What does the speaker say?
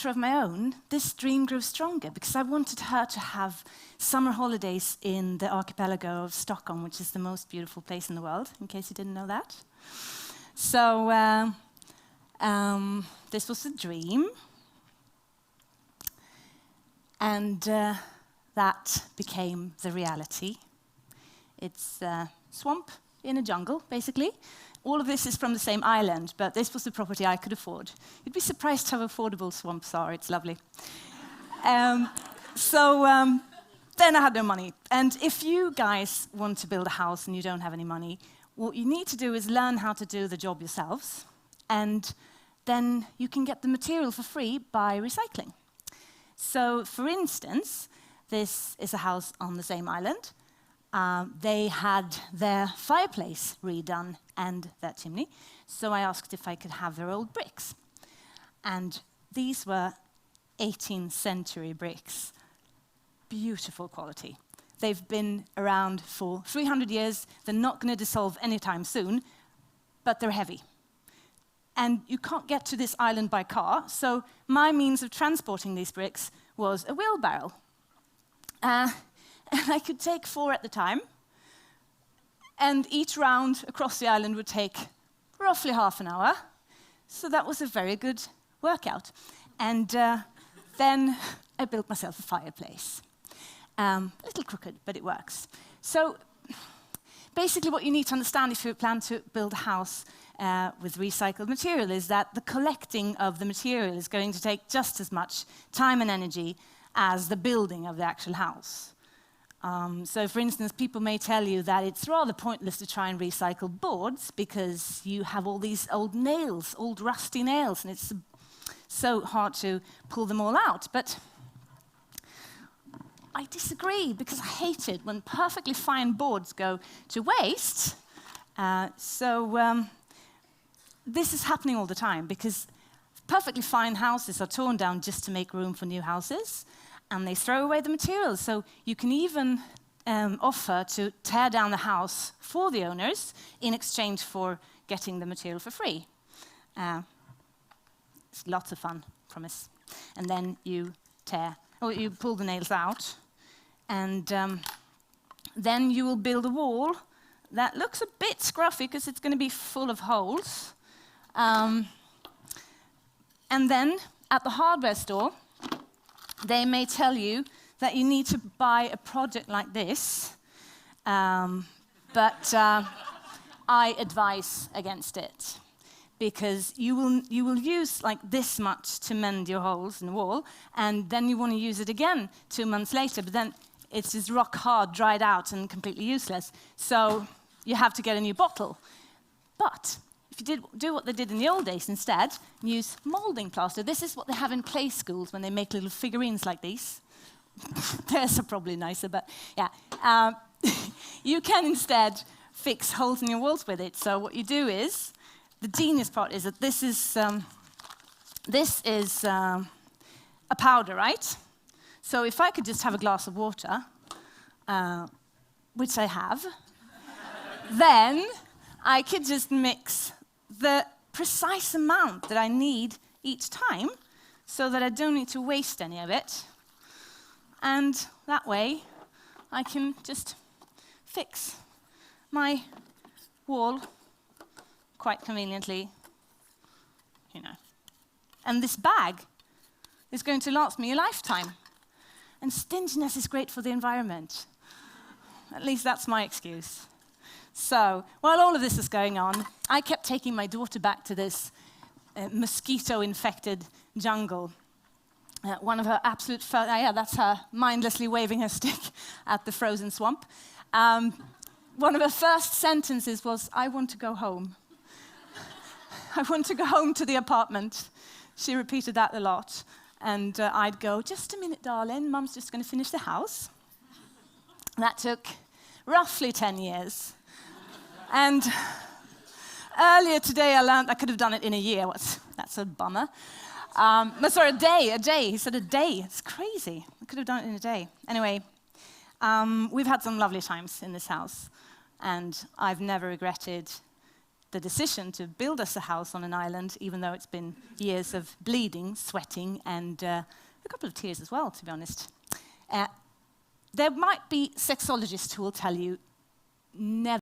daughter of my own, this dream grew stronger because I wanted her to have summer holidays in the archipelago of Stockholm, which is the most beautiful place in the world, in case you didn't know that. So this was a dream. And that became the reality. It's a swamp in a jungle, basically. All of this is from the same island, but this was the property I could afford. You'd be surprised how affordable swamps are. It's lovely. Then I had no money. And if you guys want to build a house and you don't have any money, what you need to do is learn how to do the job yourselves, and then you can get the material for free by recycling. So, for instance, this is a house on the same island. They had their fireplace redone and their chimney, so I asked if I could have their old bricks. And these were 18th century bricks. Beautiful quality. They've been around for 300 years. They're not going to dissolve anytime soon, but they're heavy. And you can't get to this island by car, so my means of transporting these bricks was a wheelbarrow. And I could take 4 at the time, and each round across the island would take roughly half an hour, so that was a very good workout. And then I built myself a fireplace. A little crooked, but it works. So basically what you need to understand if you plan to build a house with recycled material is that the collecting of the material is going to take just as much time and energy as the building of the actual house. So for instance, people may tell you that it's rather pointless to try and recycle boards because you have all these old nails, old rusty nails, and it's so hard to pull them all out. But I disagree, because I hate it when perfectly fine boards go to waste. This is happening all the time, because perfectly fine houses are torn down just to make room for new houses, and they throw away the materials. So you can even offer to tear down the house for the owners in exchange for getting the material for free. It's lots of fun, promise. And then you pull the nails out, and then you will build a wall that looks a bit scruffy because it's going to be full of holes. And then at the hardware store, they may tell you that you need to buy a project like this, but I advise against it, because you will use like this much to mend your holes in the wall, and then you want to use it again 2 months later, but then it's just rock hard, dried out, and completely useless. So you have to get a new bottle. But if you do what they did in the old days instead, use molding plaster. This is what they have in play schools when they make little figurines like these. Theirs are probably nicer, but yeah. You can instead fix holes in your walls with it. So what you do is, the genius part is that this is a powder, right? So if I could just have a glass of water, which I have, then I could just mix the precise amount that I need each time, so that I don't need to waste any of it. And that way, I can just fix my wall quite conveniently, you know. And this bag is going to last me a lifetime. And stinginess is great for the environment. At least that's my excuse. So, while all of this is going on, I kept taking my daughter back to this mosquito-infected jungle. One of her absolute first, that's her mindlessly waving her stick at the frozen swamp. One of her first sentences was, "I want to go home." I want to go home to the apartment. She repeated that a lot. And I'd go, "Just a minute, darling, Mum's just going to finish the house." That took roughly 10 years. And earlier today I learned I could have done it in a year. That's a bummer. Sorry, a day. He said a day. It's crazy. I could have done it in a day. Anyway, we've had some lovely times in this house, and I've never regretted the decision to build us a house on an island, even though it's been years of bleeding, sweating, and a couple of tears as well, to be honest. There might be sexologists who will tell you, never